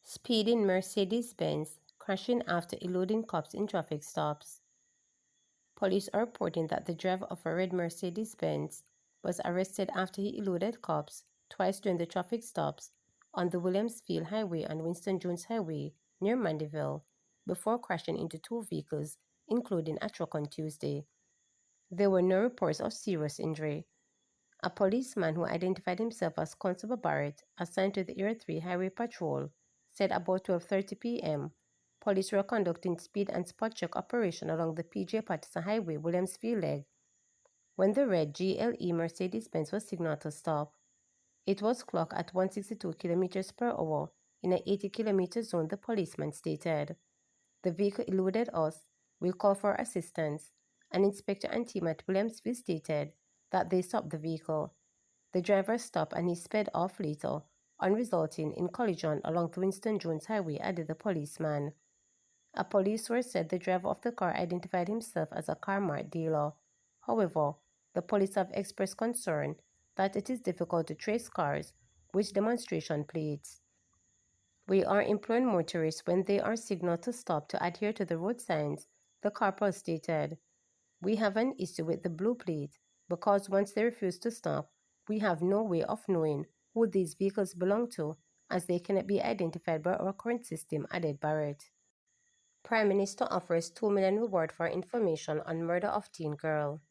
Speeding Mercedes-Benz crashing after eluding cops in traffic stops. Police are reporting that the driver of a red Mercedes-Benz was arrested after he eluded cops twice during the traffic stops on the Williamsfield Highway and Winston Jones Highway near Mandeville before crashing into two vehicles, including a truck on Tuesday. There were no reports of serious injury. A policeman who identified himself as Constable Barrett, assigned to the Area 3 Highway Patrol, said about 12:30 p.m. police were conducting speed and spot check operation along the P.J. Patterson Highway Williamsfield leg when the red GLE Mercedes-Benz was signaled to stop. It was clocked at 162 km per hour in an 80 km zone, the policeman stated. The vehicle eluded us. We'll call for assistance. An inspector and team at Williamsfield stated that they stopped the vehicle. The driver stopped and he sped off later, resulting in collision along the Winston Jones Highway, added the policeman. A police source said the driver of the car identified himself as a car mart dealer. However, the police have expressed concern that it is difficult to trace cars with demonstration plates. We are imploring motorists when they are signaled to stop to adhere to the road signs, the corporal stated. We have an issue with the blue plate because once they refuse to stop, we have no way of knowing who these vehicles belong to, as they cannot be identified by our current system, added Barrett. Prime Minister offers $2 million reward for information on murder of teen girl.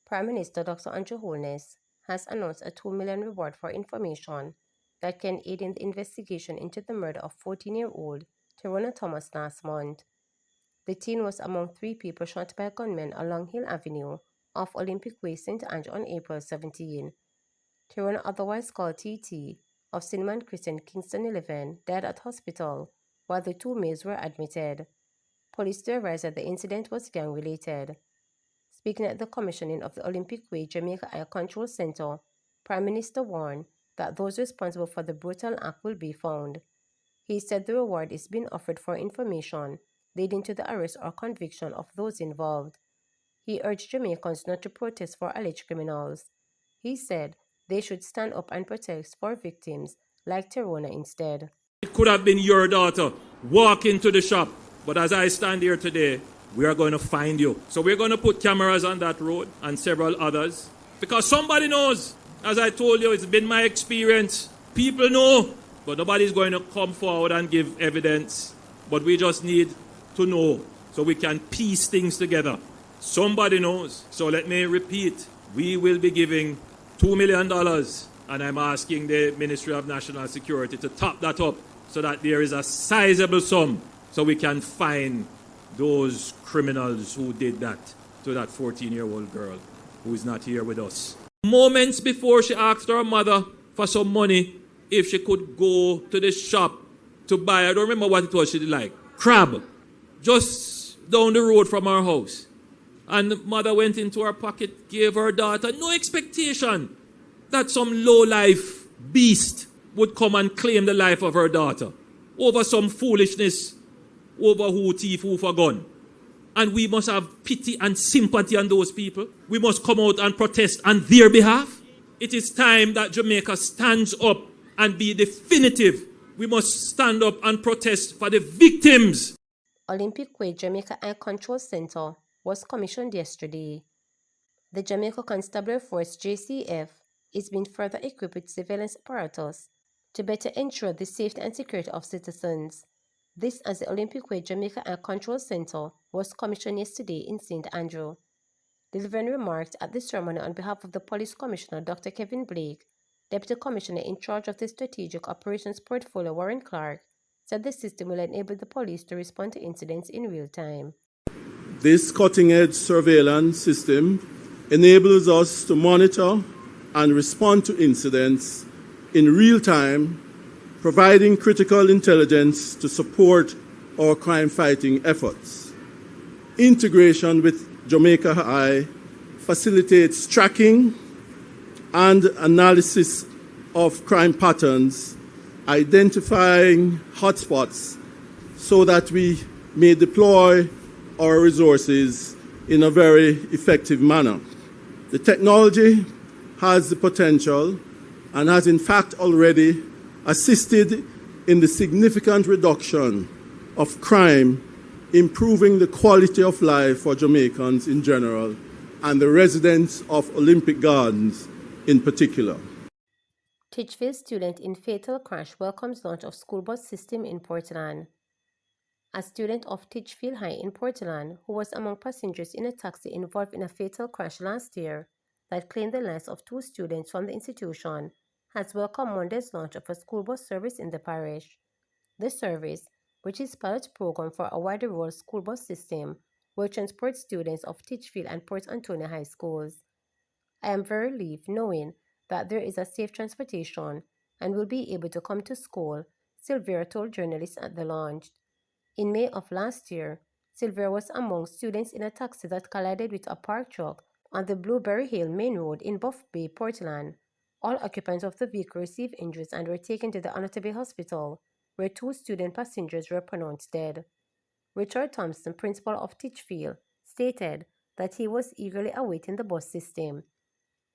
Prime Minister Dr. Andrew Holness has announced a $2 million reward for information that can aid in the investigation into the murder of 14-year-old Tyrone Thomas last month. The teen was among 3 people shot by gunmen along Hill Avenue off Olympic Way, St. Andrew on April 17. Tyrone, otherwise called TT, of Cinnamon Crescent, Kingston 11, died at hospital, while the 2 males were admitted. Police theorized that the incident was gang-related. Speaking at the commissioning of the Olympic Way Jamaica Air Control Center, Prime Minister warned that those responsible for the brutal act will be found. He said the reward is being offered for information leading to the arrest or conviction of those involved. He urged Jamaicans not to protest for alleged criminals. He said they should stand up and protest for victims like Tyrone instead. It could have been your daughter walk into the shop, but as I stand here today, we are going to find you. So we're going to put cameras on that road and several others, because somebody knows. As I told you, it's been my experience. People know, but nobody's going to come forward and give evidence. But we just need to know so we can piece things together. Somebody knows. So let me repeat, we will be giving $2 million, and I'm asking the Ministry of National Security to top that up so that there is a sizable sum so we can find those criminals who did that to that 14-year-old girl who is not here with us. Moments before she asked her mother for some money if she could go to the shop to buy, I don't remember what it was she did, like crab, just down the road from our house. And the mother went into her pocket, gave her daughter no expectation that some low-life beast would come and claim the life of her daughter over some foolishness, over who thief, who for gun. And we must have pity and sympathy on those people. We must come out and protest on their behalf. It is time that Jamaica stands up and be definitive. We must stand up and protest for the victims. Olympic Way Jamaica Air Control Center was commissioned yesterday. The Jamaica Constabulary Force JCF is being further equipped with surveillance apparatus to better ensure the safety and security of citizens. This as the Olympic Way Jamaica Air Control Center was commissioned yesterday in St. Andrew. Delivering remarks at the ceremony on behalf of the Police Commissioner Dr. Kevin Blake, Deputy Commissioner in charge of the Strategic Operations Portfolio Warren Clark, said the system will enable the police to respond to incidents in real time. This cutting-edge surveillance system enables us to monitor and respond to incidents in real time, providing critical intelligence to support our crime-fighting efforts. Integration with Jamaica High facilitates tracking and analysis of crime patterns, identifying hotspots so that we may deploy our resources in a very effective manner. The technology has the potential and has in fact already assisted in the significant reduction of crime, improving the quality of life for Jamaicans in general and the residents of Olympic Gardens in particular. Titchfield student in fatal crash welcomes launch of school bus system in Portland. A student of Titchfield High in Portland, who was among passengers in a taxi involved in a fatal crash last year that claimed the lives of 2 students from the institution, has welcomed Monday's launch of a school bus service in the parish. The service, which is a pilot program for a wider rural school bus system, will transport students of Titchfield and Port Antonio high schools. I am very relieved knowing that there is a safe transportation and will be able to come to school, Silvera told journalists at the launch. In May of last year, Silvera was among students in a taxi that collided with a parked truck on the Blueberry Hill Main Road in Buff Bay, Portland. All occupants of the vehicle received injuries and were taken to the Anota Bay Hospital, where 2 student passengers were pronounced dead. Richard Thompson, principal of Titchfield, stated that he was eagerly awaiting the bus system.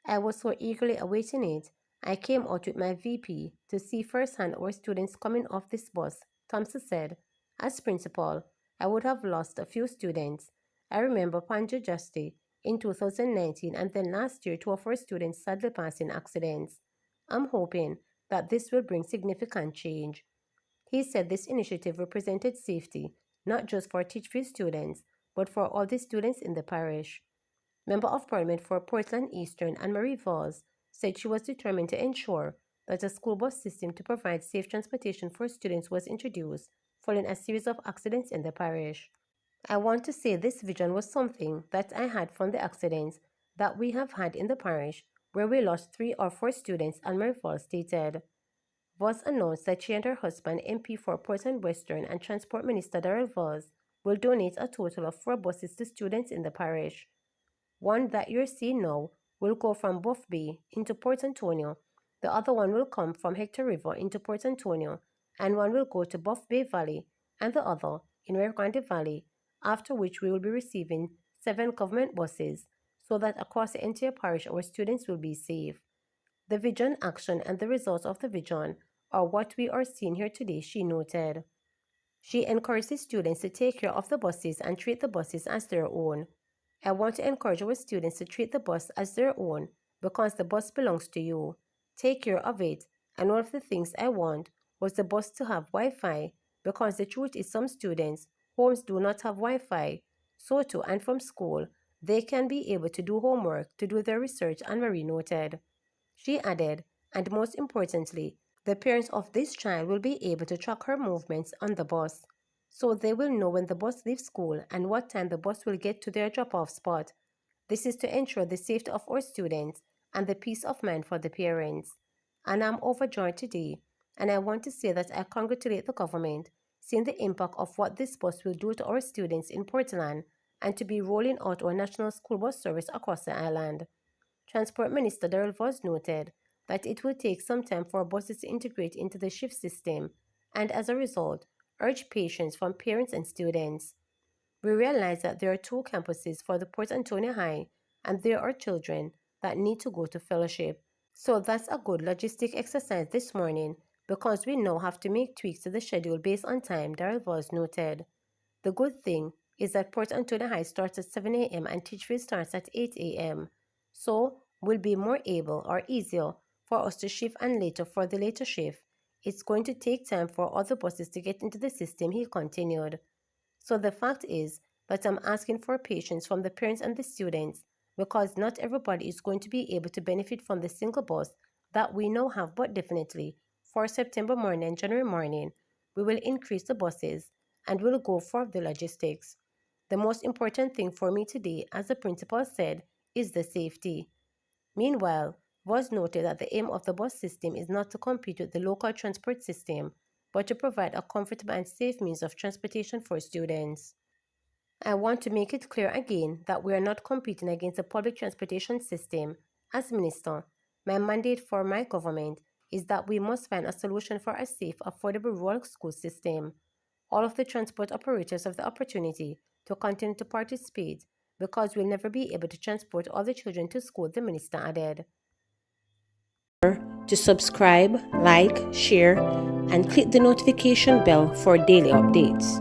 I was so eagerly awaiting it, I came out with my VP to see firsthand our students coming off this bus, Thompson said. As principal, I would have lost a few students. I remember Panjo Justi in 2019 and then last year 2 of our students sadly passed in accidents. I'm hoping that this will bring significant change. He said this initiative represented safety, not just for Titchfield students, but for all the students in the parish. Member of Parliament for Portland Eastern Anne-Marie Valls said she was determined to ensure that a school bus system to provide safe transportation for students was introduced following a series of accidents in the parish. I want to say this vision was something that I had from the accidents that we have had in the parish where we lost 3 or 4 students, Anne-Marie Valls stated. Valls announced that she and her husband, MP for Portland Western and Transport Minister Darrell Valls, will donate a total of 4 buses to students in the parish. One that you're seeing now will go from Buff Bay into Port Antonio, the other one will come from Hector River into Port Antonio, and one will go to Buff Bay Valley, and the other in Rio Grande Valley, after which we will be receiving 7 government buses, so that across the entire parish our students will be safe. The vision, action, and the results of the vision are what we are seeing here today, she noted. She encouraged the students to take care of the buses and treat the buses as their own. I want to encourage our students to treat the bus as their own because the bus belongs to you. Take care of it. And one of the things I want was the bus to have Wi-Fi because the truth is some students' homes do not have Wi-Fi. So to and from school, they can be able to do homework, to do their research, Anne-Marie noted. She added, and most importantly, the parents of this child will be able to track her movements on the bus, so they will know when the bus leaves school and what time the bus will get to their drop-off spot. This is to ensure the safety of our students and the peace of mind for the parents. And I'm overjoyed today, and I want to say that I congratulate the government, seeing the impact of what this bus will do to our students in Portland and to be rolling out our national school bus service across the island. Transport Minister Darrell Valls noted that it will take some time for buses to integrate into the shift system and as a result, urged patience from parents and students. We realize that there are 2 campuses for the Port Antonio High and there are children that need to go to fellowship. So that's a good logistic exercise this morning because we now have to make tweaks to the schedule based on time, Darrell Valls noted. The good thing is that Port Antonio High starts at 7 a.m. and Titchfield starts at 8 a.m. So we'll be more able or easier for us to shift and later for the later shift. It's going to take time for other buses to get into the system, he continued. So the fact is that I'm asking for patience from the parents and the students because not everybody is going to be able to benefit from the single bus that we now have, but definitely for September morning and January morning, we will increase the buses and we'll go for the logistics. The most important thing for me today, as the principal said, is the safety. Meanwhile, was noted that the aim of the bus system is not to compete with the local transport system, but to provide a comfortable and safe means of transportation for students. I want to make it clear again that we are not competing against the public transportation system. As Minister, my mandate for my government is that we must find a solution for a safe, affordable rural school system. All of the transport operators have the opportunity to continue to participate because we'll never be able to transport all the children to school, the minister added. To subscribe, like, share, and click the notification bell for daily updates.